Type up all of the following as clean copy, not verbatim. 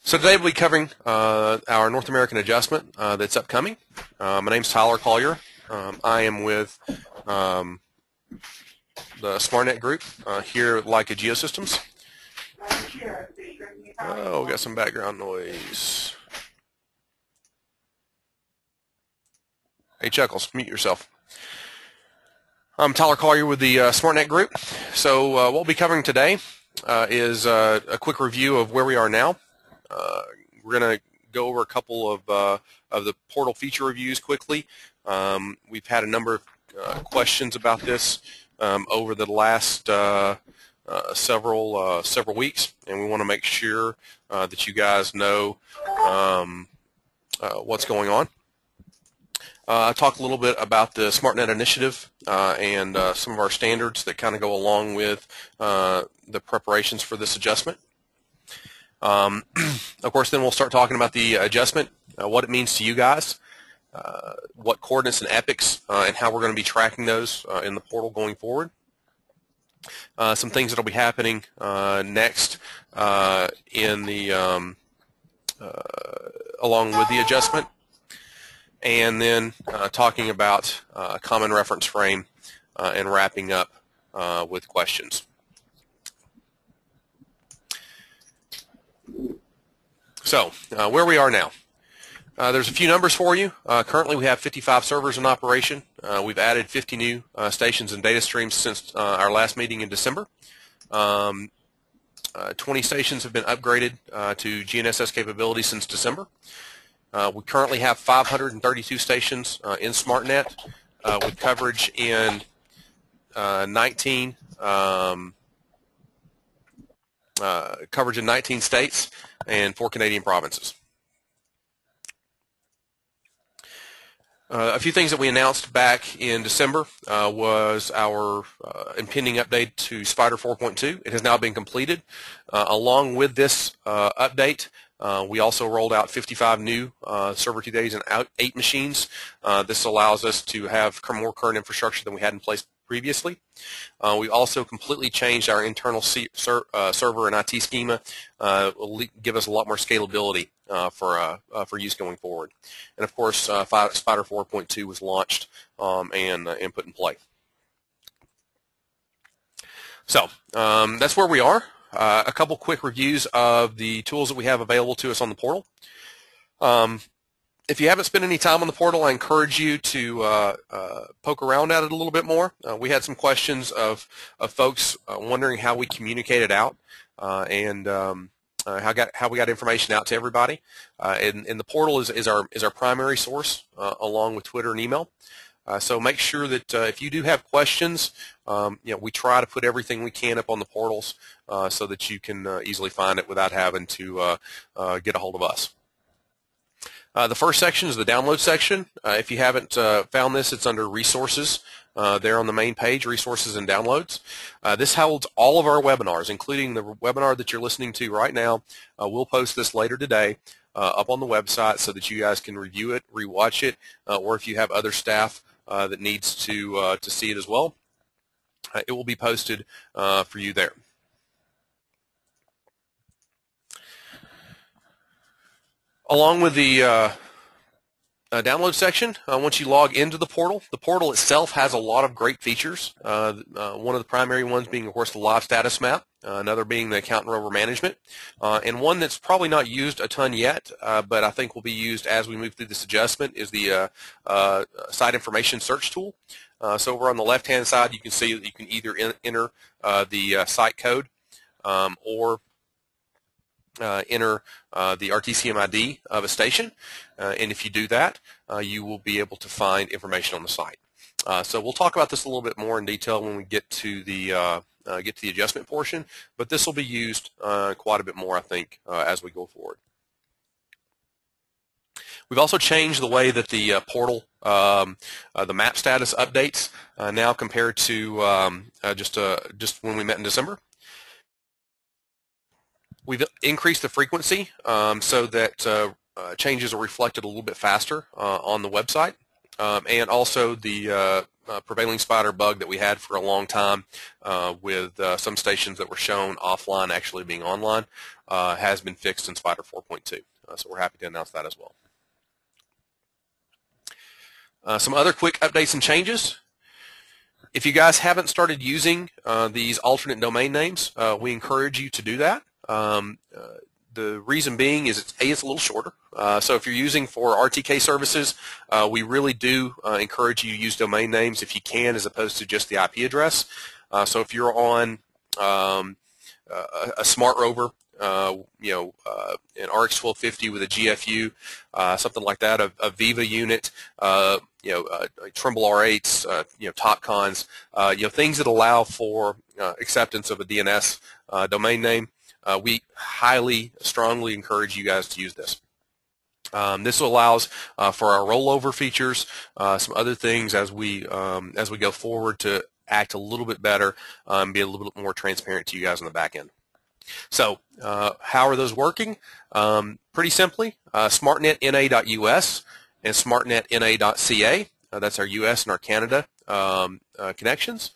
So today we'll be covering our North American adjustment that's upcoming. My name's Tyler Collier. I am with the SmartNet group here at Leica Geosystems. Oh, we got some background noise. Hey Chuckles, mute yourself. I'm Tyler Collier with the SmartNet group. So what we'll be covering today is a quick review of where we are now. We're going to go over a couple of the portal feature reviews quickly. We've had a number of questions about this over the last several weeks, and we want to make sure that you guys know what's going on. I talked a little bit about the SmartNet initiative and some of our standards that kind of go along with the preparations for this adjustment. Of course, then we'll start talking about the adjustment, what it means to you guys, what coordinates and epochs, and how we're going to be tracking those in the portal going forward. Some things that will be happening next in the along with the adjustment, and then talking about a common reference frame and wrapping up with questions. So, where we are now. There's a few numbers for you. Currently we have 55 servers in operation. We've added 50 new stations and data streams since our last meeting in December. 20 stations have been upgraded to GNSS capability since December. We currently have 532 stations in SmartNet with coverage in 19 states and 4 Canadian provinces. A few things that we announced back in December was our impending update to Spider 4.2. It has now been completed. Along with this update, we also rolled out 55 new server 2 days and 8 machines. This allows us to have more current infrastructure than we had in place previously. We also completely changed our internal server and IT schema. Will give us a lot more scalability for use going forward. And of course, Spider 4.2 was launched and put in play. So that's where we are. A couple quick reviews of the tools that we have available to us on the portal. If you haven't spent any time on the portal, I encourage you to poke around at it a little bit more. We had some questions of folks wondering how we communicated out and how we got information out to everybody. And the portal is our primary source, along with Twitter and email. So make sure that if you do have questions, we try to put everything we can up on the portals so that you can easily find it without having to get a hold of us. The first section is the download section. If you haven't found this, it's under Resources there on the main page, Resources and Downloads. This holds all of our webinars, including the webinar that you're listening to right now. We'll post this later today up on the website so that you guys can review it, rewatch it, or if you have other staff that needs to see it as well, it will be posted for you there. Along with the download section, once you log into the portal itself has a lot of great features. One of the primary ones being, of course, the live status map, another being the account and rover management, and one that's probably not used a ton yet, but I think will be used as we move through this adjustment is the site information search tool. So over on the left-hand side, you can see that you can either enter the site code or enter the RTCM ID of a station, and if you do that, you will be able to find information on the site. So we'll talk about this a little bit more in detail when we get to the adjustment portion, but this will be used quite a bit more, I think, as we go forward. We've also changed the way that the portal, the map status updates now compared to just when we met in December. We've increased the frequency so that changes are reflected a little bit faster on the website. and also the prevailing spider bug that we had for a long time with some stations that were shown offline actually being online has been fixed in Spider 4.2. So we're happy to announce that as well. Some other quick updates and changes. If you guys haven't started using these alternate domain names, we encourage you to do that. The reason being is it's a little shorter. So if you're using for RTK services, we really do encourage you to use domain names if you can, as opposed to just the IP address. So if you're on a smart rover, an RX1250 with a GFU, something like that, a Viva unit, Trimble R8s, TopCons, things that allow for acceptance of a DNS domain name. We highly, strongly encourage you guys to use this. This allows for our rollover features, some other things as we go forward to act a little bit better, be a little bit more transparent to you guys on the back end. So how are those working? Pretty simply, SmartNetNA.us and SmartNetNA.ca. That's our US and our Canada connections.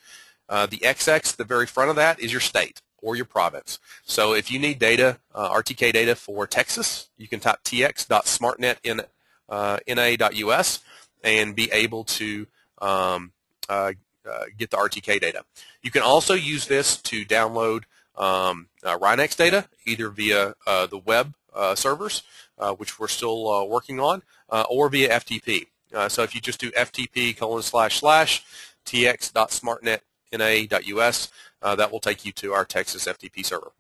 The XX, the very front of that, is your state or your province. So if you need data, RTK data for Texas, you can type tx.smartnet.na.us and be able to get the RTK data. You can also use this to download Rhinex data, either via the web servers, which we're still working on, or via FTP. So if you just do ftp://tx.smartnet.na.us, that will take you to our Texas FTP server.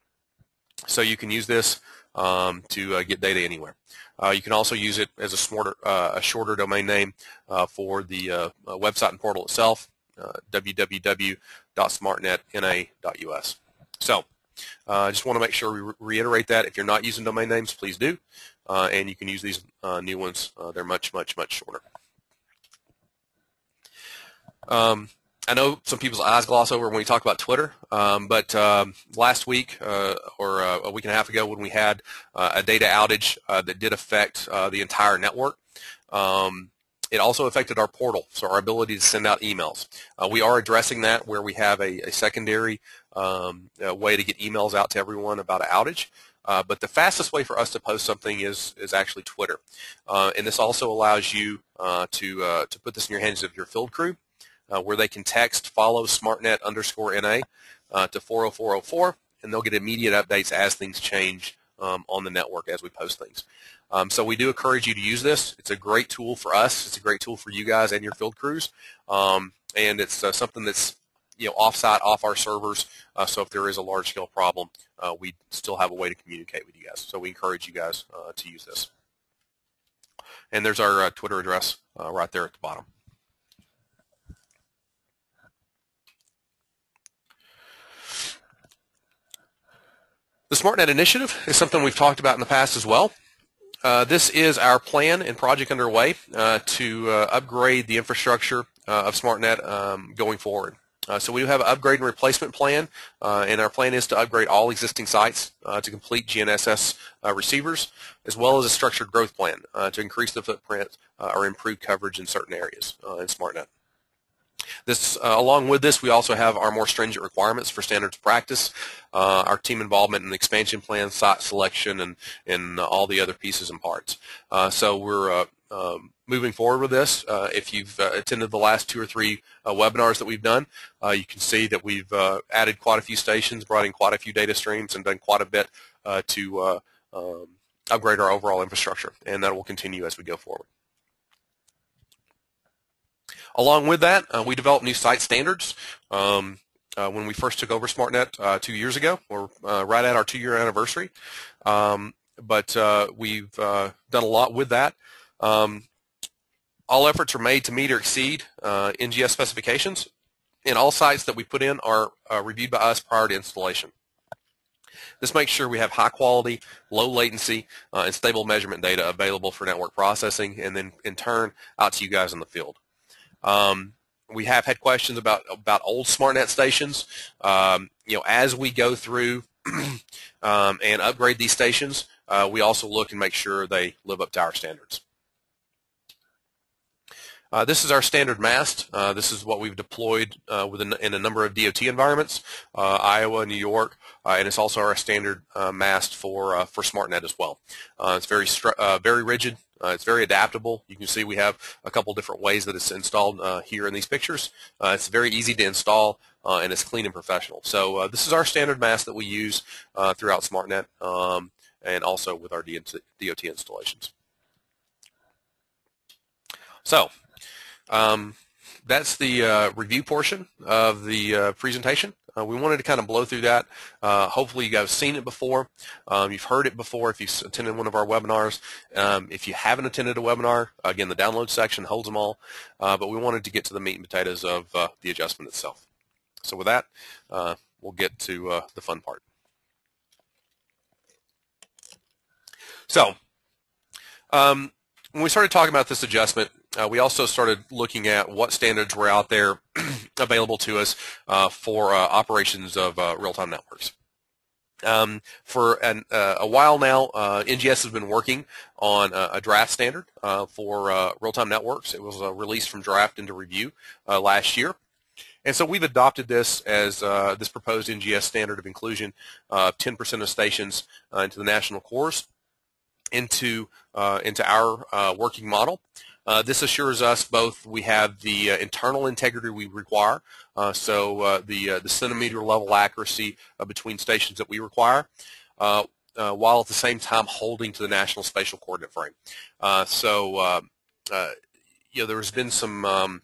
So you can use this to get data anywhere. You can also use it as a shorter domain name for the website and portal itself, www.smartnetna.us. So I just want to make sure we reiterate that. If you're not using domain names, please do, and you can use these new ones. They're much, much, much shorter. I know some people's eyes gloss over when we talk about Twitter, but last week or a week and a half ago, when we had a data outage that did affect the entire network, it also affected our portal, so our ability to send out emails. We are addressing that where we have a secondary way to get emails out to everyone about an outage. But the fastest way for us to post something is actually Twitter. And this also allows you to put this in your hands of your field crew, where they can text follow SmartNet_NA to 40404, and they'll get immediate updates as things change on the network as we post things. So we do encourage you to use this. It's a great tool for us. It's a great tool for you guys and your field crews, and it's something that's off-site, off our servers. So if there is a large-scale problem, we still have a way to communicate with you guys. So we encourage you guys to use this. And there's our Twitter address right there at the bottom. The SmartNet initiative is something we've talked about in the past as well. This is our plan and project underway to upgrade the infrastructure of SmartNet going forward. So we do have an upgrade and replacement plan, and our plan is to upgrade all existing sites to complete GNSS receivers, as well as a structured growth plan to increase the footprint or improve coverage in certain areas in SmartNet. This, along with this, we also have our more stringent requirements for standards of practice, our team involvement in the expansion plan, site selection, and all the other pieces and parts. So we're moving forward with this. If you've attended the last 2 or 3 webinars that we've done, you can see that we've added quite a few stations, brought in quite a few data streams, and done quite a bit to upgrade our overall infrastructure, and that will continue as we go forward. Along with that, we developed new site standards when we first took over SmartNet 2 years ago. We're right at our 2-year anniversary, but we've done a lot with that. All efforts are made to meet or exceed NGS specifications, and all sites that we put in are reviewed by us prior to installation. This makes sure we have high quality, low latency, and stable measurement data available for network processing, and then in turn out to you guys in the field. We have had questions about old SmartNet stations. As we go through and upgrade these stations, we also look and make sure they live up to our standards. This is our standard mast. This is what we've deployed in a number of DOT environments, Iowa, New York, and it's also our standard mast for SmartNet as well. It's very rigid. It's very adaptable. You can see we have a couple different ways that it's installed here in these pictures. It's very easy to install, and it's clean and professional. So this is our standard mast that we use throughout SmartNet and also with our DOT installations. So that's the review portion of the presentation. We wanted to kind of blow through that. Hopefully you guys have seen it before. You've heard it before if you've attended one of our webinars. If you haven't attended a webinar, again, the download section holds them all. But we wanted to get to the meat and potatoes of the adjustment itself. So with that, we'll get to the fun part. So when we started talking about this adjustment, we also started looking at what standards were out there available to us for operations of real-time networks. For a while now, NGS has been working on a draft standard for real-time networks. It was released from draft into review last year. And so we've adopted this as this proposed NGS standard of inclusion of 10% of stations into the national cores into our working model. This assures us both we have the internal integrity we require, so the centimeter level accuracy between stations that we require, while at the same time holding to the national spatial coordinate frame. There's been some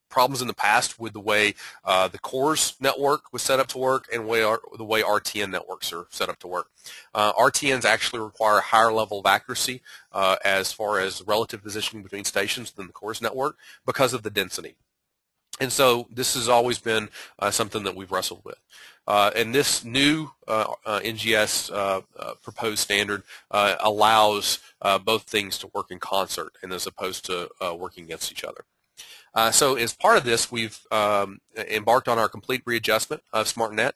problems in the past with the way the cores network was set up to work and the way RTN networks are set up to work. RTNs actually require a higher level of accuracy as far as relative positioning between stations than the cores network because of the density. And so this has always been something that we've wrestled with. And this new NGS proposed standard allows both things to work in concert and as opposed to working against each other. So as part of this, we've embarked on our complete readjustment of SmartNet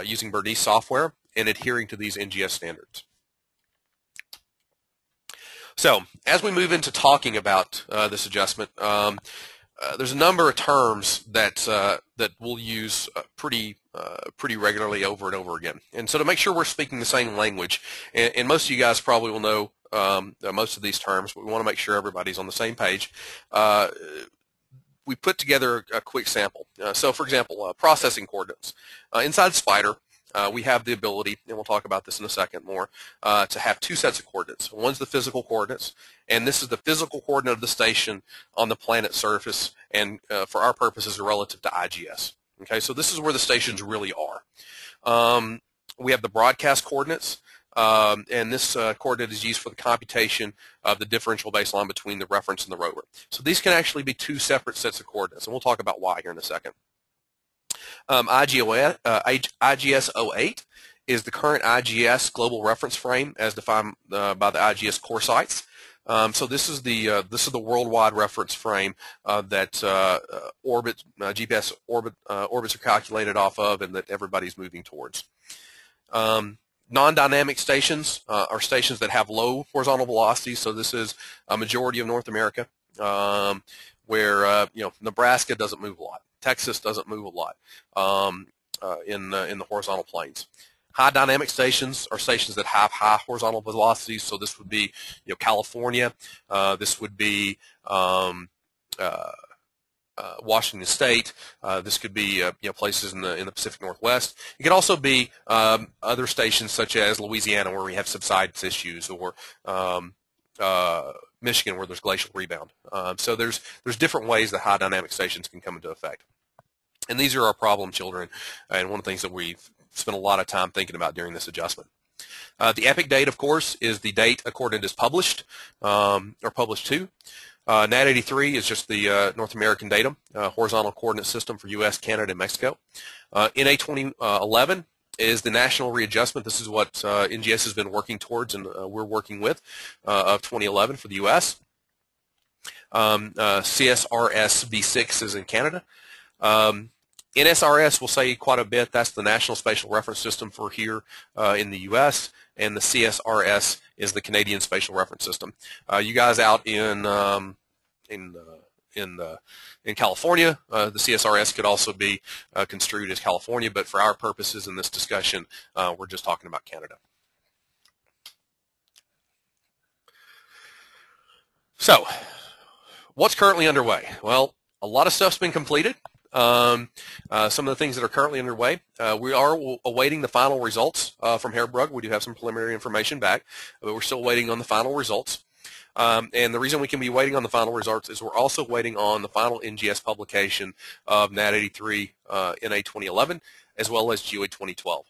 using Bernice software and adhering to these NGS standards. So as we move into talking about this adjustment, there's a number of terms that we'll use pretty regularly over and over again. And so to make sure we're speaking the same language, and most of you guys probably will know most of these terms, but we want to make sure everybody's on the same page. We put together a quick sample. So for example, processing coordinates. Inside Spider, we have the ability, and we'll talk about this in a second more, to have two sets of coordinates. One's the physical coordinates, and this is the physical coordinate of the station on the planet's surface, and for our purposes are relative to IGS. Okay, so this is where the stations really are. We have the broadcast coordinates. And this coordinate is used for the computation of the differential baseline between the reference and the rover. So these can actually be two separate sets of coordinates, and we'll talk about why here in a second. IGS-08 is the current IGS global reference frame as defined by the IGS core sites. So this is the worldwide reference frame that GPS orbits are calculated off of, and that everybody's moving towards. Non-dynamic stations are stations that have low horizontal velocities. So this is a majority of North America, where Nebraska doesn't move a lot, Texas doesn't move a lot in the horizontal planes. High dynamic stations are stations that have high horizontal velocities. So this would be California. This would be Washington State. This could be places in the Pacific Northwest. It could also be other stations such as Louisiana, where we have subsidence issues, or Michigan, where there's glacial rebound. So there's different ways that high dynamic stations can come into effect. And these are our problem children, and one of the things that we've spent a lot of time thinking about during this adjustment. The epic date, of course, is the date a coordinate is published or published to. NAT 83 is just the North American datum, horizontal coordinate system for U.S., Canada, and Mexico. NA 2011 is the national readjustment. This is what NGS has been working towards, and we're working with, of 2011 for the U.S. CSRS V6 is in Canada. NSRS will say quite a bit. That's the National Spatial Reference System for here in the U.S., and the CSRS is the Canadian Spatial Reference System. You guys out in in California. The CSRS could also be construed as California, but for our purposes in this discussion, we're just talking about Canada. So, what's currently underway? Well, a lot of stuff's been completed. Some of the things that are currently underway, we are awaiting the final results from Harebrug. We do have some preliminary information back, but we're still waiting on the final results. And the reason we can be waiting on the final results is we're also waiting on the final NGS publication of NAT83 NA 2011 as well as GEOID 2012.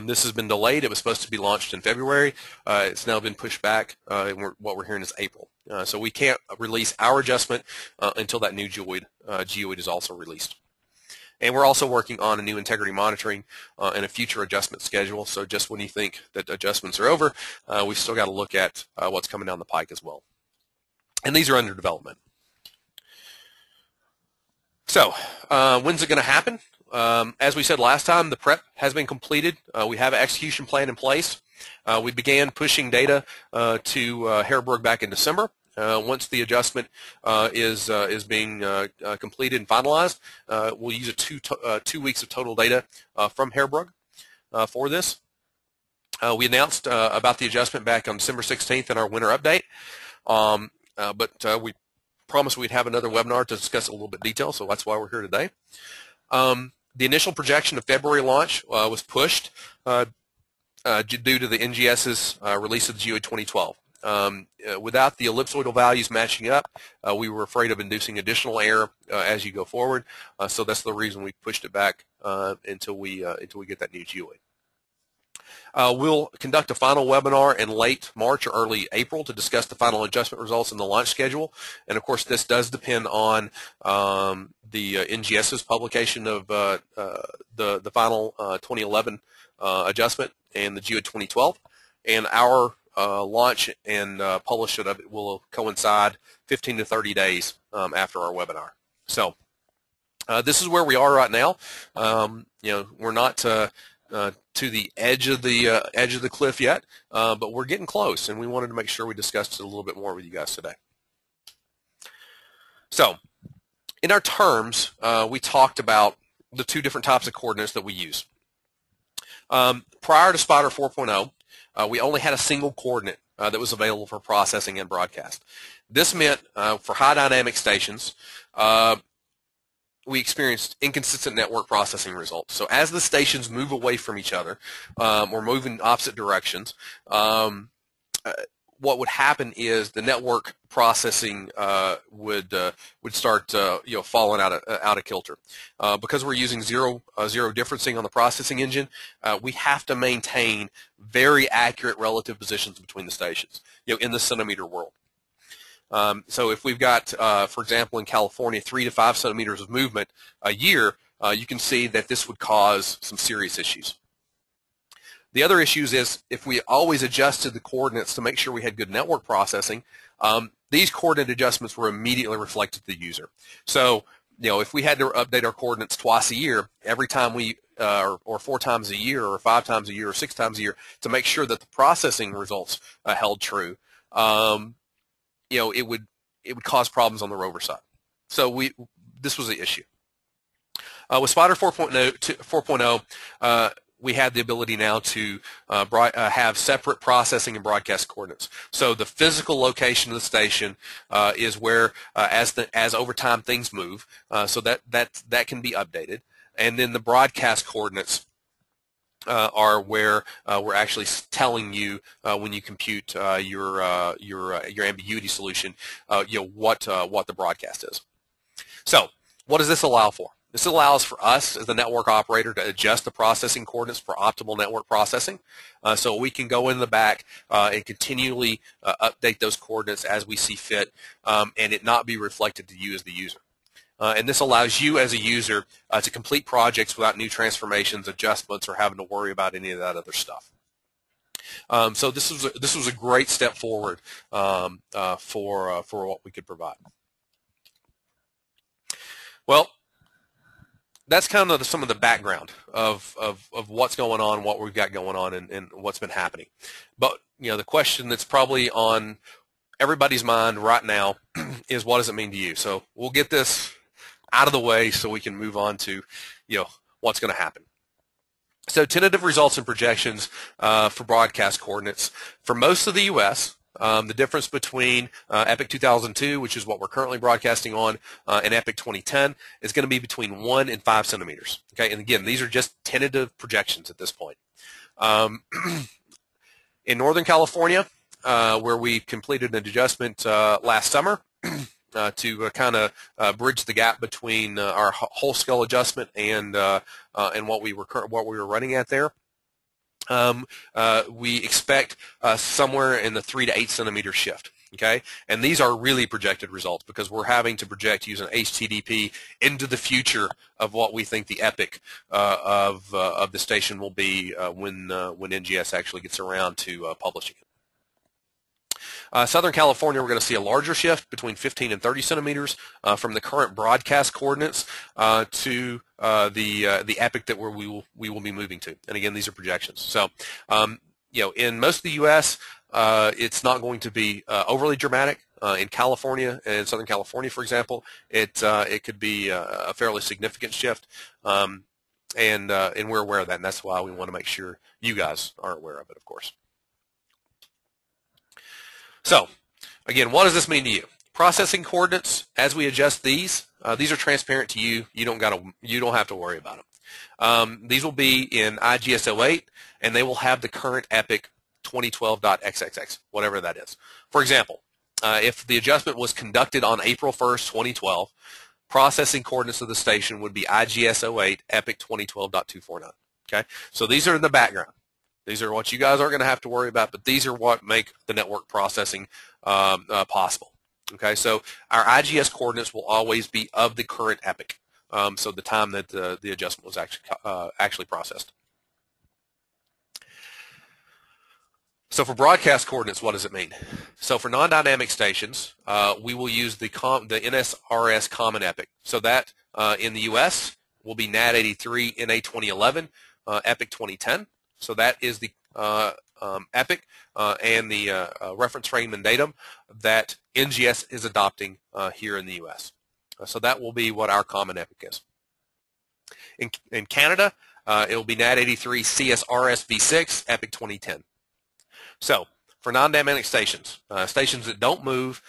This has been delayed. It was supposed to be launched in February. It's now been pushed back, and what we're hearing is April. So we can't release our adjustment until that new GEOID is also released. And we're also working on a new integrity monitoring and a future adjustment schedule. So just when you think that adjustments are over, we've still got to look at what's coming down the pike as well. And these are under development. So when's it going to happen? As we said last time, the prep has been completed. We have an execution plan in place. We began pushing data to Harebrug back in December. Once the adjustment is being completed and finalized, we'll use 2 weeks of total data from Harebrug for this. We announced about the adjustment back on December 16th in our winter update, but we promised we'd have another webinar to discuss it a little bit detail, so that's why we're here today. The initial projection of February launch was pushed due to the NGS's release of the GEOID 2012. Without the ellipsoidal values matching up, we were afraid of inducing additional error as you go forward. So that's the reason we pushed it back until we get that new GEOID. We'll conduct a final webinar in late March or early April to discuss the final adjustment results and the launch schedule. And of course, this does depend on the NGS's publication of the final 2011 adjustment and the GEOID 2012. And our launch and publish of it will coincide 15 to 30 days after our webinar. So this is where we are right now. We're not to the edge of the cliff yet, but we're getting close, and we wanted to make sure we discussed it a little bit more with you guys today. So, in our terms, we talked about the 2 different types of coordinates that we use. Prior to Spider 4.0, we only had a single coordinate that was available for processing and broadcast. This meant for high dynamic stations, we experienced inconsistent network processing results. So as the stations move away from each other or move in opposite directions, what would happen is the network processing would start falling out of kilter. Because we're using zero differencing on the processing engine, we have to maintain very accurate relative positions between the stations, in the centimeter world. So if we've got, for example, in California, 3 to 5 centimeters of movement a year, you can see that this would cause some serious issues. The other issues is if we always adjusted the coordinates to make sure we had good network processing, these coordinate adjustments were immediately reflected to the user. So, if we had to update our coordinates twice a year, every time we, or 4 times a year, or 5 times a year, or 6 times a year, to make sure that the processing results held true, it would cause problems on the rover side. So this was the issue. With Spider 4.0, we had the ability now to have separate processing and broadcast coordinates. So the physical location of the station is where, as over time things move, so that can be updated, and then the broadcast coordinates are where we're actually telling you when you compute your ambiguity solution, what the broadcast is. So, what does this allow for? This allows for us as the network operator to adjust the processing coordinates for optimal network processing, so we can go in the back and continually update those coordinates as we see fit, and it not be reflected to you as the user. And this allows you as a user to complete projects without new transformations, adjustments, or having to worry about any of that other stuff. So this was a great step forward for what we could provide. Well, that's kind of some of the background of what's going on, what we've got going on, and what's been happening. But the question that's probably on everybody's mind right now is, what does it mean to you? So we'll get this out of the way so we can move on to, what's going to happen. So tentative results and projections for broadcast coordinates. For most of the U.S., the difference between EPIC 2002, which is what we're currently broadcasting on, and EPIC 2010 is going to be between 1 and 5 centimeters. Okay, and again, these are just tentative projections at this point. In Northern California, where we completed an adjustment last summer to kind of bridge the gap between our whole scale adjustment and what we were running at there. We expect somewhere in the 3 to 8 centimeter shift. Okay, and these are really projected results because we're having to project using HTDP into the future of what we think the epic of the station will be when NGS actually gets around to publishing it. Southern California, we're going to see a larger shift between 15 and 30 centimeters from the current broadcast coordinates to the epic that we will be moving to. And again, these are projections. So, in most of the U.S., it's not going to be overly dramatic. In California, in Southern California, for example, it could be a fairly significant shift, and we're aware of that, and that's why we want to make sure you guys are aware of it, of course. So, again, what does this mean to you? Processing coordinates, as we adjust these are transparent to you. You don't have to worry about them. These will be in IGS-08, and they will have the current epic 2012.xxx, whatever that is. For example, if the adjustment was conducted on April 1st, 2012, processing coordinates of the station would be IGS-08 epic 2012.249. Okay, so these are in the background. These are what you guys aren't going to have to worry about, but these are what make the network processing possible. Okay, so our IGS coordinates will always be of the current epic, so the time that the adjustment was actually processed. So for broadcast coordinates, what does it mean? So for non-dynamic stations, we will use the NSRS common epic. So that in the U.S. will be NAD83 NA 2011 epic 2010. So that is the epic and the reference frame and datum that NGS is adopting here in the U.S. So that will be what our common epic is. In Canada, it will be NAD83 CSRS V6 epic 2010. So for non-dynamic stations, stations that don't move,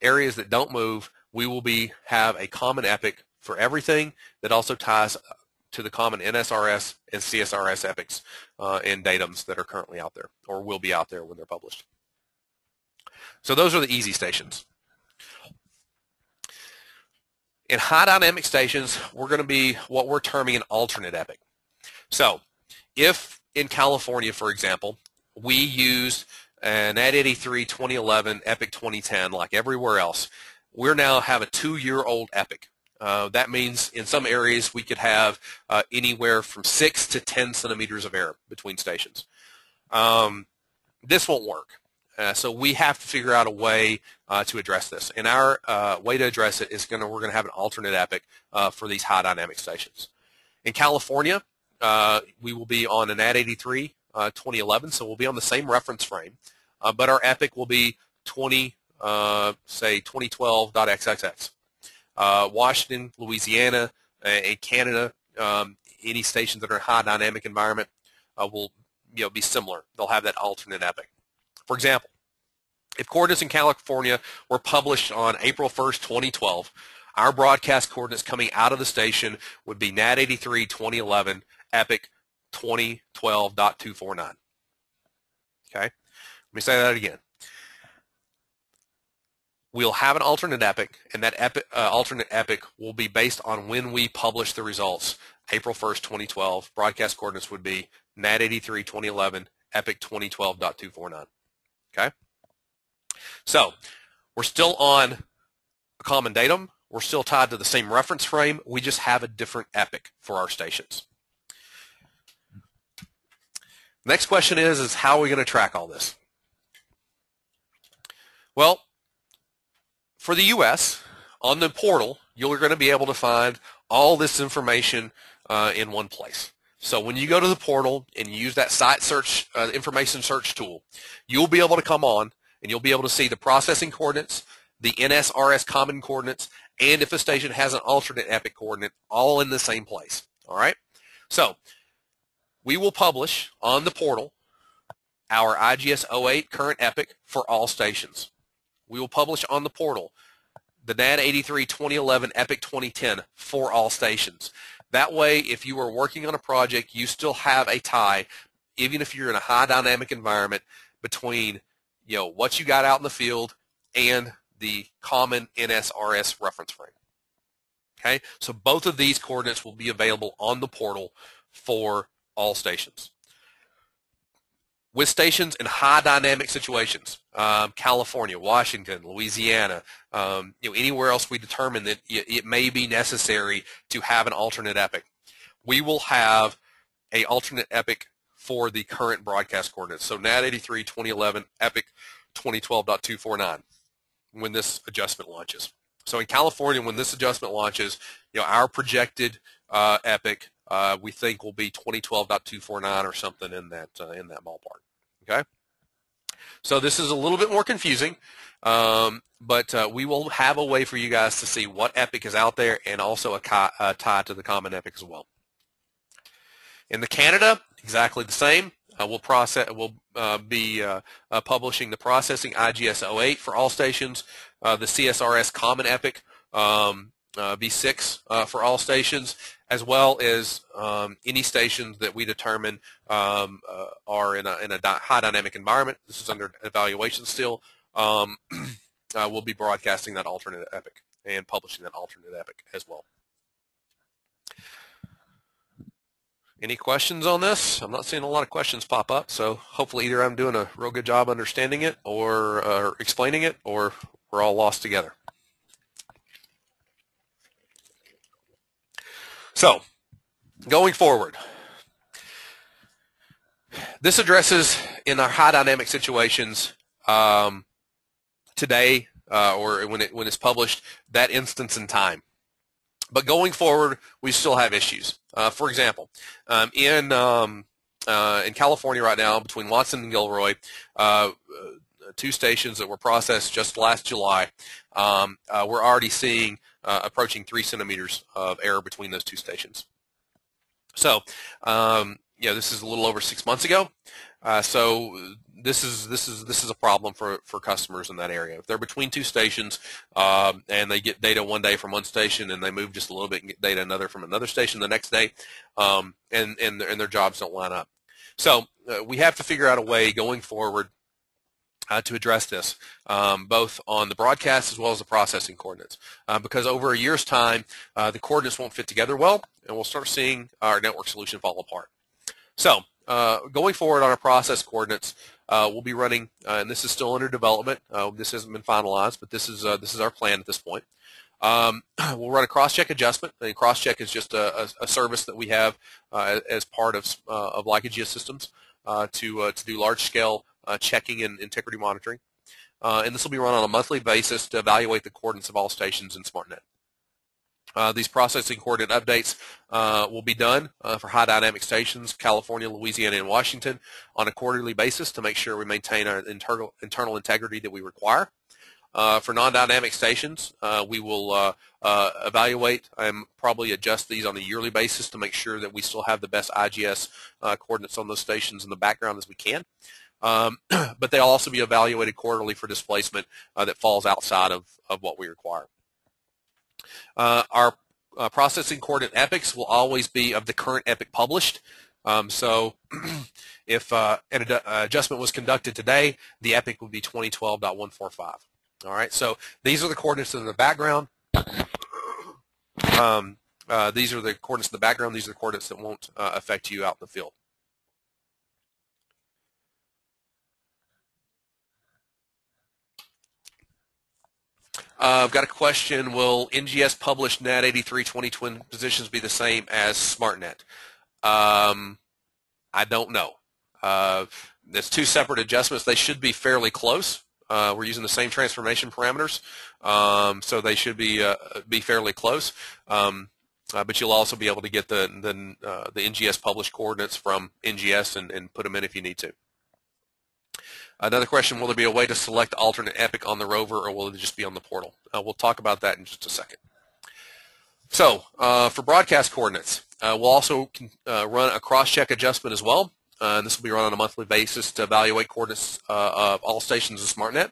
areas that don't move, we will have a common epic for everything that also ties to the common NSRS and CSRS epics and datums that are currently out there or will be out there when they're published. So those are the easy stations. In high dynamic stations, we're going to be what we're terming an alternate epic. So if in California, for example, we use an NAD83 2011 epic 2010 like everywhere else, we now have a 2-year-old epic. That means in some areas we could have anywhere from 6 to 10 centimeters of error between stations. This won't work. So we have to figure out a way to address this. And our way to address it is we're going to have an alternate epic for these high dynamic stations. In California, we will be on an NAD83 2011, so we'll be on the same reference frame, but our epic will be 2012.xxx. Washington, Louisiana, and Canada, any stations that are in high dynamic environment will be similar. They'll have that alternate epic. For example, if coordinates in California were published on April 1st, 2012, our broadcast coordinates coming out of the station would be NAD83 2011 epic 2012.249. Okay, let me say that again. We'll have an alternate epic, and that alternate epic will be based on when we publish the results. April 1st, 2012, broadcast coordinates would be NAD83 2011 epic 2012.249. Okay, so we're still on a common datum. We're still tied to the same reference frame. We just have a different epic for our stations. Next question is how are we going to track all this? Well, for the U.S., on the portal, you're going to be able to find all this information in one place. So when you go to the portal and you use that site search information search tool, you'll be able to come on and you'll be able to see the processing coordinates, the NSRS common coordinates, and if a station has an alternate epic coordinate, all in the same place. All right? So we will publish on the portal our IGS 08 current epic for all stations. We will publish on the portal the NAD 83 2011 epic 2010 for all stations. That way, if you are working on a project, you still have a tie, even if you're in a high dynamic environment, between what you got out in the field and the common NSRS reference frame. Okay, so both of these coordinates will be available on the portal for all stations. With stations in high dynamic situations, California, Washington, Louisiana, anywhere else we determine that it may be necessary to have an alternate epic, we will have an alternate epic for the current broadcast coordinates. So NAD 83 2011 epic 2012.249 when this adjustment launches. So in California, when this adjustment launches, our projected epic we think will be 2012.249 or something in that ballpark. Okay. So this is a little bit more confusing, but we will have a way for you guys to see what epic is out there and also a tie to the common epic as well. In the Canada, exactly the same. We'll be publishing the processing IGS 08 for all stations, the CSRS common epic V6 for all stations, as well as any stations that we determine are in a high dynamic environment. This is under evaluation still. We'll be broadcasting that alternate epic and publishing that alternate epic as well. Any questions on this? I'm not seeing a lot of questions pop up, so hopefully either I'm doing a real good job understanding it or explaining it, or we're all lost together. So, going forward, this addresses in our high dynamic situations today or when it's published, that instance in time. But going forward, we still have issues. For example, in California right now, between Watson and Gilroy, two stations that were processed just last July, we're already seeing approaching 3 centimeters of error between those two stations. So, this is a little over 6 months ago. So this is a problem for customers in that area. If they're between two stations and they get data one day from one station and they move just a little bit and get data from another station the next day, and their jobs don't line up. So we have to figure out a way going forward to address this, both on the broadcast as well as the processing coordinates, because over a year's time, the coordinates won't fit together well, and we'll start seeing our network solution fall apart. So going forward on our process coordinates, we'll be running, and this is still under development. This hasn't been finalized, but this is our plan at this point. We'll run a cross-check adjustment. And cross-check is just a service that we have as part of Lyca systems to do large-scale checking and integrity monitoring. And this will be run on a monthly basis to evaluate the coordinates of all stations in SmartNet. These processing coordinate updates will be done for high dynamic stations, California, Louisiana, and Washington on a quarterly basis to make sure we maintain our internal integrity that we require. For non-dynamic stations, we will evaluate and probably adjust these on a yearly basis to make sure that we still have the best IGS coordinates on those stations in the background as we can. But they'll also be evaluated quarterly for displacement that falls outside of what we require. Our processing coordinate epics will always be of the current epic published. So if an adjustment was conducted today, the epic would be 2012.145. All right, so these are the coordinates in the background. These are the coordinates in the background. These are the coordinates that won't affect you out in the field. I've got a question. Will NGS published NAD 83 20 twin positions be the same as SmartNet? I don't know. There's two separate adjustments. They should be fairly close. We're using the same transformation parameters, so they should be fairly close. But you'll also be able to get the NGS published coordinates from NGS and put them in if you need to. Another question, will there be a way to select the alternate epic on the rover, or will it just be on the portal? We'll talk about that in just a second. So for broadcast coordinates, we'll also run a cross-check adjustment as well. This will be run on a monthly basis to evaluate coordinates of all stations of SmartNet.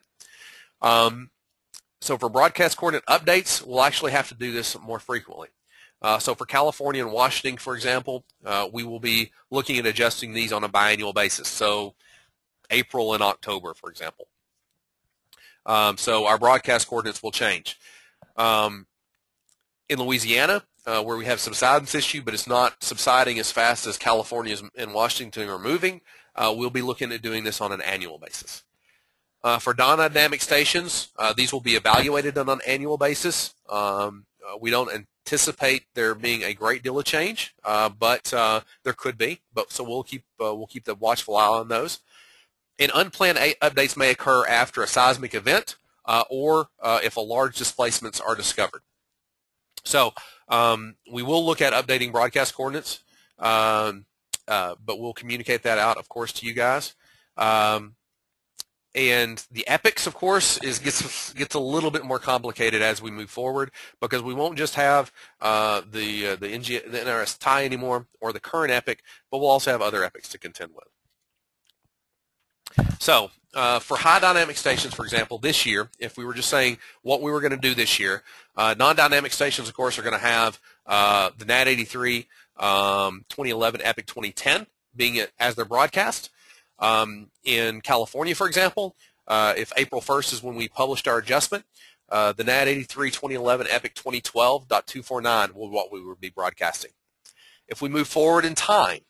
So for broadcast coordinate updates, we'll actually have to do this more frequently. So for California and Washington, for example, we will be looking at adjusting these on a biannual basis. So April and October, for example. So our broadcast coordinates will change. In Louisiana, where we have subsidence issue, but it's not subsiding as fast as California and Washington are moving, we'll be looking at doing this on an annual basis. For non-dynamic stations, these will be evaluated on an annual basis. We don't anticipate there being a great deal of change, but there could be. So we'll keep the watchful eye on those. And unplanned updates may occur after a seismic event or if a large displacements are discovered. So we will look at updating broadcast coordinates, but we'll communicate that out, of course, to you guys. And the epics, of course, gets a little bit more complicated as we move forward, because we won't just have the NRS tie anymore or the current epic, but we'll also have other epics to contend with. So for high dynamic stations, for example, this year, if we were just saying what we were going to do this year, non-dynamic stations, of course, are going to have the NAT 83 2011 Epic 2010 being as their broadcast. In California, for example, if April 1st is when we published our adjustment, the NAT 83 2011 Epic 2012.249 will what we would be broadcasting. If we move forward in time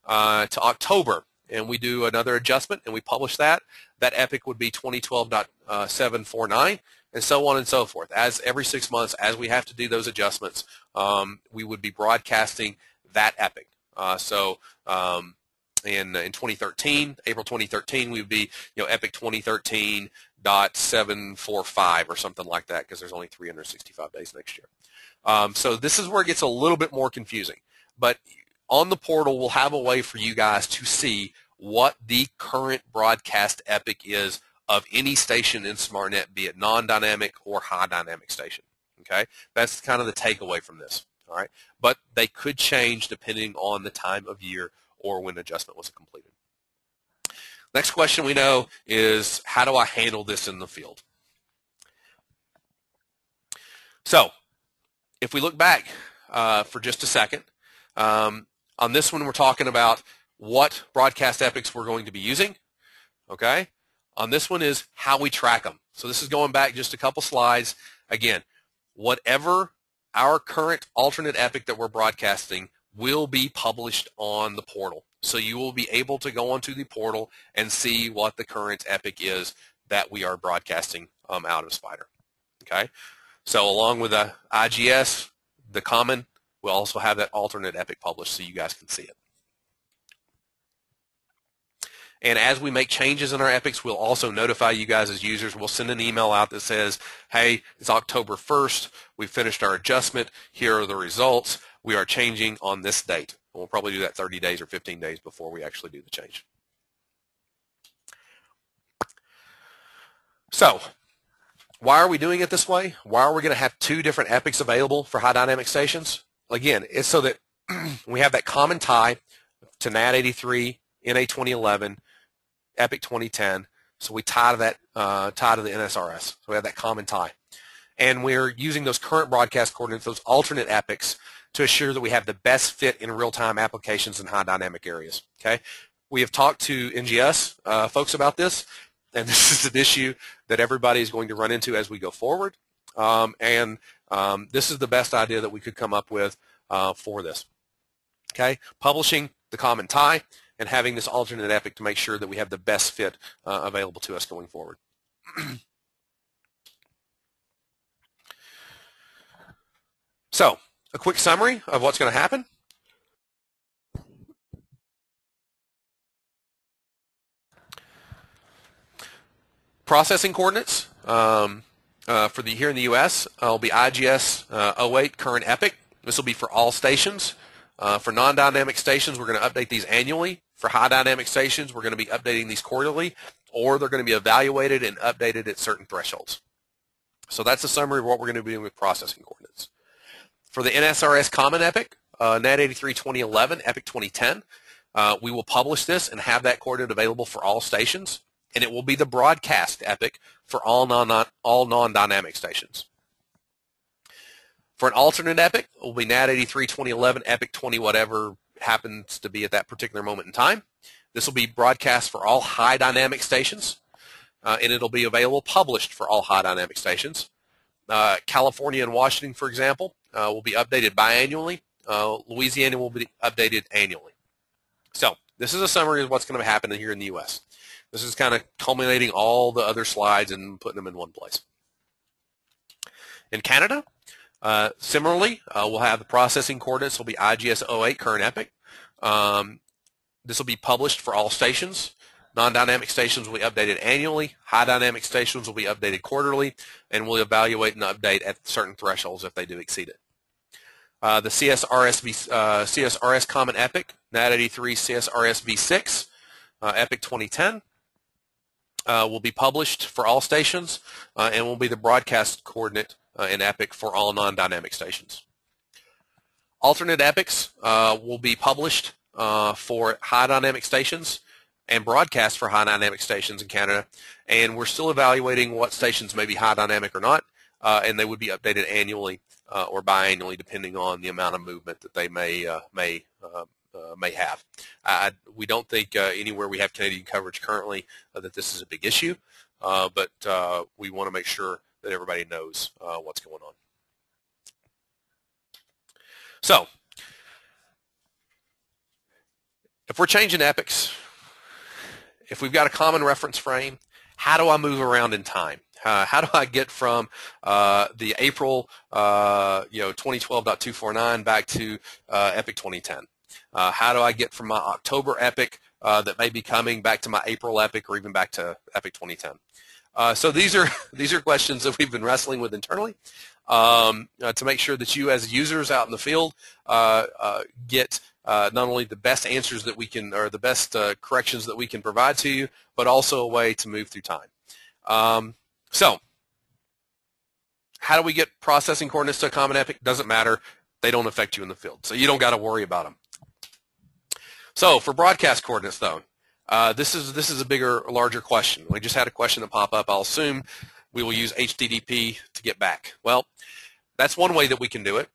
to October, and we do another adjustment and we publish that, that epic would be 2012.749, and so on and so forth. As every 6 months, as we have to do those adjustments, we would be broadcasting that epic. In 2013, April 2013, we would be epic 2013.745 or something like that, because there's only 365 days next year. So this is where it gets a little bit more confusing. But on the portal, we'll have a way for you guys to see what the current broadcast epic is of any station in SmartNet, be it non-dynamic or high dynamic station. Okay, that's kind of the takeaway from this. All right, but they could change depending on the time of year or when adjustment was completed. Next question we know is, how do I handle this in the field? So if we look back for just a second, on this one we're talking about what broadcast epics we're going to be using. Okay, on this one is how we track them. So this is going back just a couple slides. Again, whatever our current alternate epic that we're broadcasting will be published on the portal. So you will be able to go onto the portal and see what the current epic is that we are broadcasting out of Spider. Okay, so along with the IGS, the common, we'll also have that alternate epic published so you guys can see it. And as we make changes in our epics, we'll also notify you guys as users. We'll send an email out that says, hey, it's October 1st. We finished our adjustment. Here are the results. We are changing on this date. We'll probably do that 30 days or 15 days before we actually do the change. So why are we doing it this way? Why are we going to have two different epics available for high dynamic stations? Again, it's so that we have that common tie to NAT 83, NA 2011, Epic 2010. So we tie to that tie to the NSRS. So we have that common tie. And we're using those current broadcast coordinates, those alternate epics, to assure that we have the best fit in real-time applications in high dynamic areas. Okay, we have talked to NGS folks about this, and this is an issue that everybody is going to run into as we go forward. This is the best idea that we could come up with for this. Okay, publishing the common tie and having this alternate epic to make sure that we have the best fit available to us going forward. So, a quick summary of what's going to happen. Processing coordinates for here in the U.S. will be IGS 08 current epic. This will be for all stations. For non-dynamic stations, we're going to update these annually For high dynamic stations, we're going to be updating these quarterly, or they're going to be evaluated and updated at certain thresholds. So that's a summary of what we're going to be doing with processing coordinates. For the NSRS Common Epic, NAT 83 2011, Epic 2010, we will publish this and have that coordinate available for all stations, and it will be the broadcast epic for all non-dynamic stations. For an alternate epic, it will be NAT 83 2011, Epic 20 whatever happens to be at that particular moment in time. This will be broadcast for all high dynamic stations, and it'll be available published for all high dynamic stations. California and Washington, for example, will be updated biannually. Louisiana will be updated annually. So this is a summary of what's going to happen here in the U.S. This is kind of culminating all the other slides and putting them in one place. In Canada, similarly, we'll have the processing coordinates will be IGS 08 current epic. This will be published for all stations. Non-dynamic stations will be updated annually. High dynamic stations will be updated quarterly, and we'll evaluate and update at certain thresholds if they do exceed it. The CSRS Common Epic, NAT 83 CSRS V6, Epic 2010, will be published for all stations and will be the broadcast coordinate in Epic for all non-dynamic stations. Alternate epics will be published for high dynamic stations and broadcast for high dynamic stations in Canada, and we're still evaluating what stations may be high dynamic or not, and they would be updated annually or biannually depending on the amount of movement that they may have. We don't think anywhere we have Canadian coverage currently that this is a big issue, but we want to make sure that everybody knows what's going on. So, if we're changing epics, if we've got a common reference frame, how do I move around in time? How do I get from the April 2012.249 back to Epic 2010? How do I get from my October Epic that may be coming back to my April Epic or even back to Epic 2010? So these are questions that we've been wrestling with internally to make sure that you as users out in the field get not only the best answers that we can, or the best corrections that we can provide to you, but also a way to move through time. So how do we get processing coordinates to a common epic? Doesn't matter. They don't affect you in the field, so you don't got to worry about them. So for broadcast coordinates, though, this is a bigger, larger question. We just had a question that pop up. I'll assume we will use HTTP to get back. Well, that's one way that we can do it.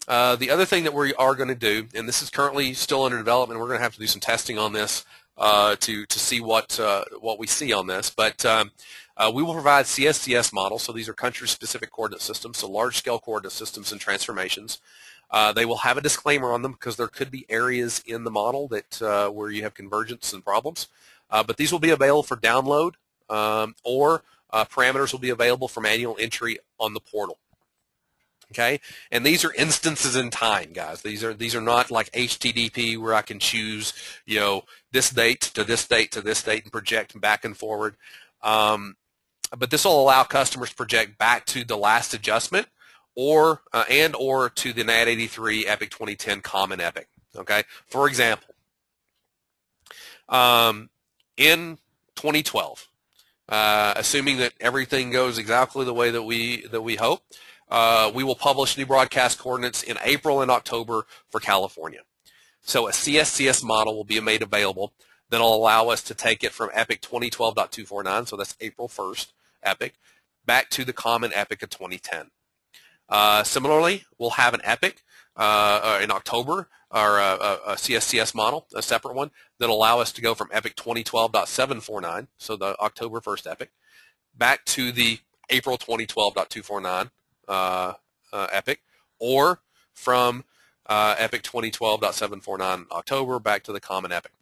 The other thing that we are going to do, and this is currently still under development, we're going to have to do some testing on this to see what we see on this. But we will provide CSCS models. So these are country-specific coordinate systems, so large-scale coordinate systems and transformations. They will have a disclaimer on them because there could be areas in the model that where you have convergence and problems. But these will be available for download, or parameters will be available for manual entry on the portal. Okay, and these are instances in time, guys. These are not like HTTP where I can choose, this date to this date to this date and project back and forward. But this will allow customers to project back to the last adjustment, or to the NAT 83 Epic 2010 Common Epic. Okay, for example, in 2012, assuming that everything goes exactly the way that we hope, we will publish new broadcast coordinates in April and October for California. So a CSCS model will be made available that will allow us to take it from Epic 2012.249, so that's April 1st Epic, back to the Common Epic of 2010. Similarly, we'll have an Epic in October, or a CSCS model, a separate one, that will allow us to go from Epic 2012.749, so the October 1st Epic, back to the April 2012.249 Epic, or from Epic 2012.749 October back to the Common Epic.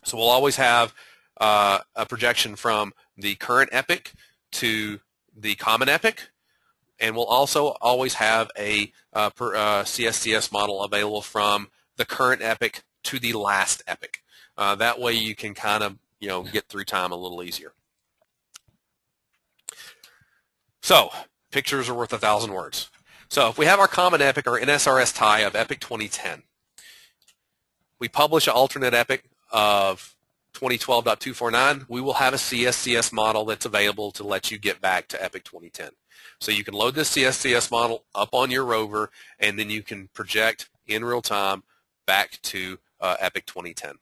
So we'll always have a projection from the current Epic to the Common Epic, and we'll also always have a CSCS model available from the current Epic to the last Epic. That way you can kind of get through time a little easier. So pictures are worth 1,000 words. So if we have our Common Epic or NSRS tie of Epic 2010, we publish an alternate Epic of 2012.249, we will have a CSCS model that's available to let you get back to Epic 2010. So you can load this CSCS model up on your rover, and then you can project in real time back to Epic 2010.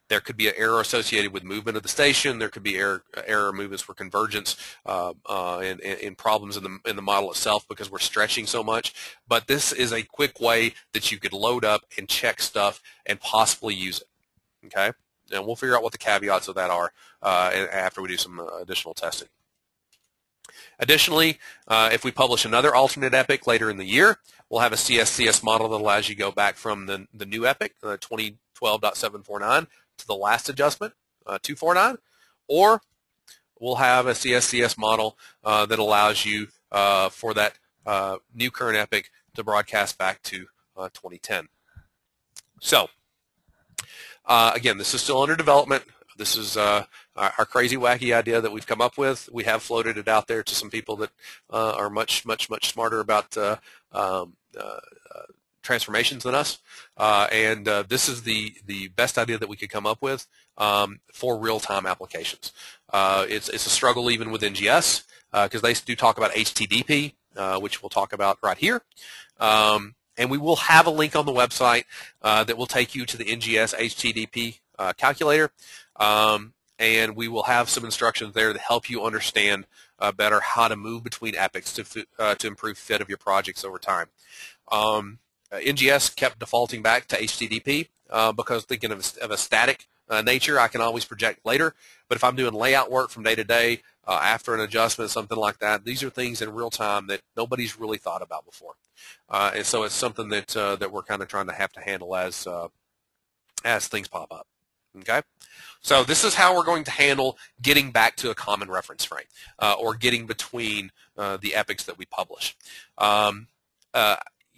There could be an error associated with movement of the station. There could be error movements for convergence and problems in the model itself because we're stretching so much. But this is a quick way that you could load up and check stuff and possibly use it. Okay, and we'll figure out what the caveats of that are after we do some additional testing. Additionally, if we publish another alternate epic later in the year, we'll have a CSCS model that allows you to go back from the new epic, 2012.749, to the last adjustment, 249, or we'll have a CSCS model that allows you for that new current epic to broadcast back to 2010. So, again, this is still under development. This is our crazy, wacky idea that we've come up with. We have floated it out there to some people that are much smarter about transformations than us, and this is the best idea that we could come up with for real-time applications. It's a struggle even with NGS because they do talk about HTDP, which we'll talk about right here. And we will have a link on the website that will take you to the NGS HTDP calculator, and we will have some instructions there to help you understand better how to move between epics to improve fit of your projects over time. NGS kept defaulting back to HTTP because thinking of a static nature, I can always project later. But if I'm doing layout work from day to day, after an adjustment, something like that, these are things in real time that nobody's really thought about before. And so it's something that that we're kind of trying to have to handle as things pop up. Okay, so this is how we're going to handle getting back to a common reference frame or getting between the epics that we publish.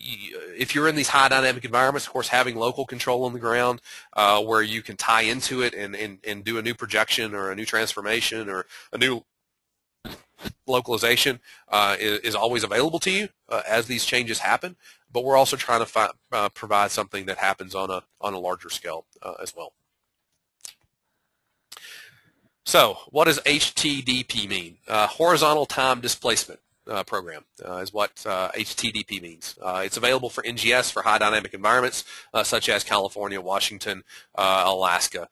If you're in these high dynamic environments, of course, having local control on the ground where you can tie into it and do a new projection or a new transformation or a new localization is always available to you as these changes happen. But we're also trying to provide something that happens on a larger scale as well. So what does HTDP mean? Horizontal time displacement program is what HTDP means. It's available for NGS for high dynamic environments such as California, Washington, Alaska.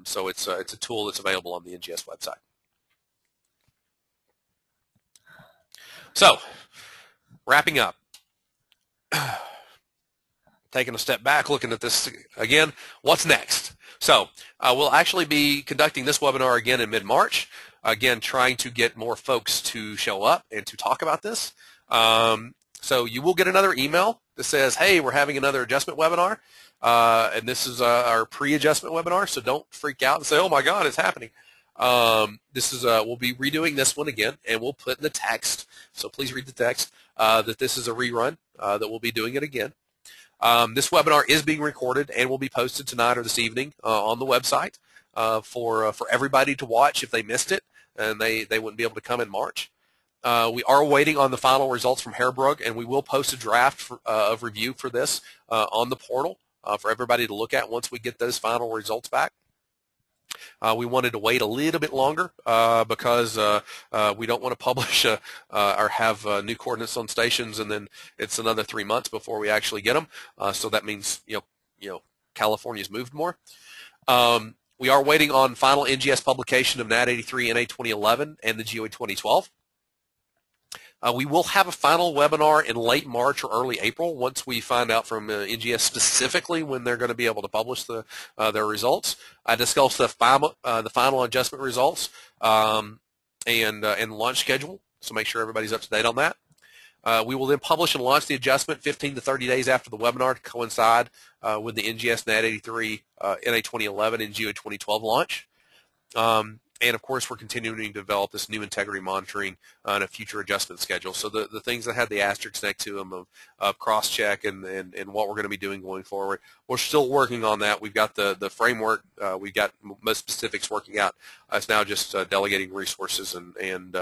So it's a tool that's available on the NGS website. So wrapping up, taking a step back, looking at this again, what's next? So we'll actually be conducting this webinar again in mid-March, again trying to get more folks to show up and to talk about this. So you will get another email that says, hey, we're having another adjustment webinar, and this is our pre-adjustment webinar, so don't freak out and say, oh my God, it's happening. This is we'll be redoing this one again, and we'll put in the text, so please read the text, that this is a rerun, that we'll be doing it again. This webinar is being recorded and will be posted tonight or this evening on the website for everybody to watch if they missed it and they wouldn't be able to come in March. We are waiting on the final results from Hairbrook, and we will post a draft of review for this on the portal for everybody to look at once we get those final results back. We wanted to wait a little bit longer because we don't want to publish or have new coordinates on stations, and then it's another 3 months before we actually get them. So that means California's moved more. We are waiting on final NGS publication of NAT 83, NA 2011, and the GOE 2012. We will have a final webinar in late March or early April once we find out from NGS specifically when they're going to be able to publish their results. I discussed the final adjustment results and launch schedule, so make sure everybody's up to date on that. We will then publish and launch the adjustment 15 to 30 days after the webinar to coincide with the NGS NAT 83, NA 2011, and GOE 2012 launch. And of course, we're continuing to develop this new integrity monitoring and a future adjustment schedule. So the things that had the asterisks next to them of cross-check and what we're going to be doing going forward, we're still working on that. We've got the framework. We've got most specifics working out. It's now just delegating resources and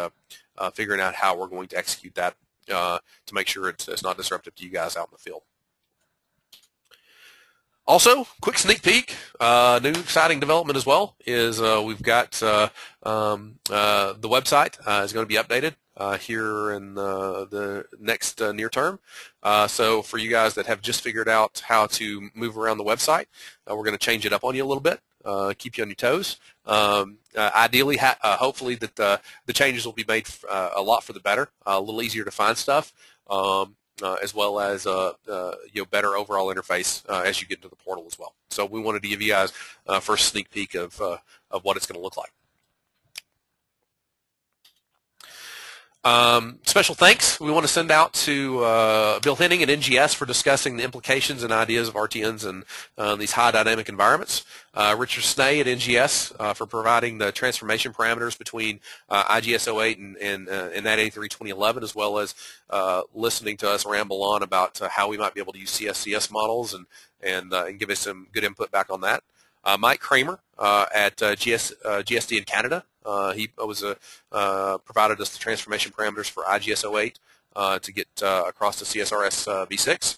figuring out how we're going to execute that to make sure it's not disruptive to you guys out in the field. Also, quick sneak peek, new exciting development as well is we've got the website is going to be updated here in the next near term. So for you guys that have just figured out how to move around the website, we're going to change it up on you a little bit, keep you on your toes. Ideally, hopefully that the changes will be made a lot for the better, a little easier to find stuff. As well as better overall interface as you get into the portal as well. So we wanted to give you guys first sneak peek of what it's going to look like. Special thanks we want to send out to Bill Henning at NGS for discussing the implications and ideas of RTNs in these high dynamic environments. Richard Snay at NGS for providing the transformation parameters between IGS 08 and NAT83 2011, as well as listening to us ramble on about how we might be able to use CSCS models and give us some good input back on that. Mike Kramer at GSD in Canada. He provided us the transformation parameters for IGS 08 to get across to CSRS v6.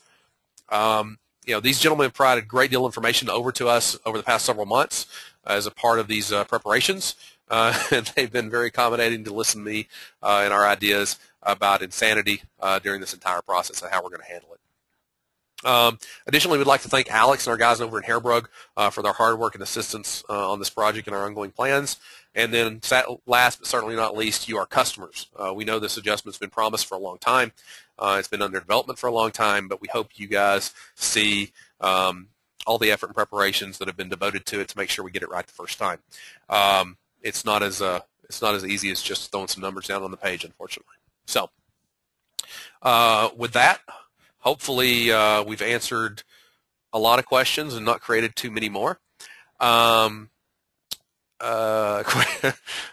These gentlemen have provided a great deal of information over to us over the past several months as a part of these preparations. And they've been very accommodating to listen to me and our ideas about insanity during this entire process and how we're going to handle it. Additionally, we'd like to thank Alex and our guys over in Hairbrug for their hard work and assistance on this project and our ongoing plans. And then last but certainly not least, you, our customers. We know this adjustment's been promised for a long time. It's been under development for a long time, but we hope you guys see all the effort and preparations that have been devoted to it to make sure we get it right the first time. It's not as easy as just throwing some numbers down on the page, unfortunately. So with that, hopefully we've answered a lot of questions and not created too many more. Got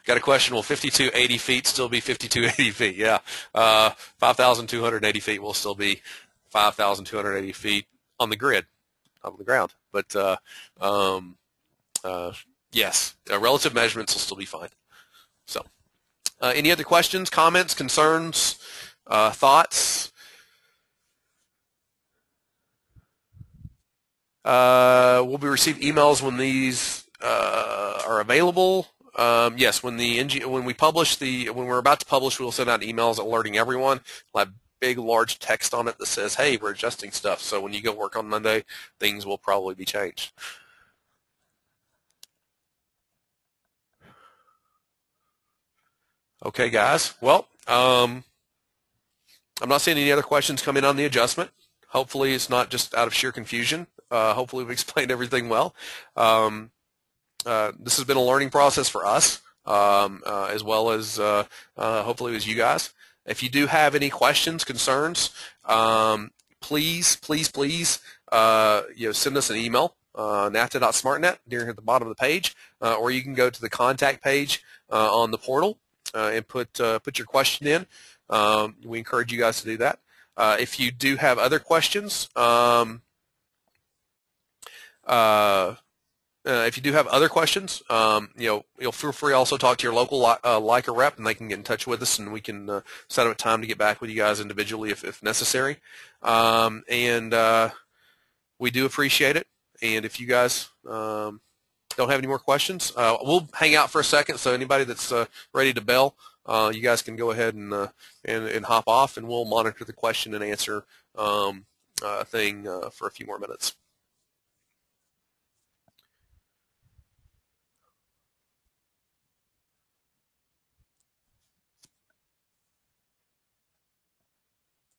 a question, will 5280 feet still be 5280 feet? Yeah. 5,280 feet will still be 5,280 feet on the grid, on the ground. But yes, relative measurements will still be fine. So any other questions, comments, concerns, thoughts? Will we receive emails when these are available? Yes, when we're about to publish, we'll send out emails alerting everyone. We'll have big, large text on it that says, "Hey, we're adjusting stuff." So when you go work on Monday, things will probably be changed. Okay, guys. Well, I'm not seeing any other questions come in on the adjustment. Hopefully, it's not just out of sheer confusion. Hopefully, we've explained everything well. This has been a learning process for us, as well as hopefully it was you guys. If you do have any questions, concerns, please send us an email, nafta.smartnet, near at the bottom of the page, or you can go to the contact page on the portal and put your question in. We encourage you guys to do that. If you do have other questions, you'll feel free to also talk to your local Leica rep, and they can get in touch with us, and we can set up a time to get back with you guys individually if necessary. We do appreciate it. And if you guys don't have any more questions, we'll hang out for a second. So anybody that's ready to bell, you guys can go ahead and hop off, and we'll monitor the question and answer thing for a few more minutes.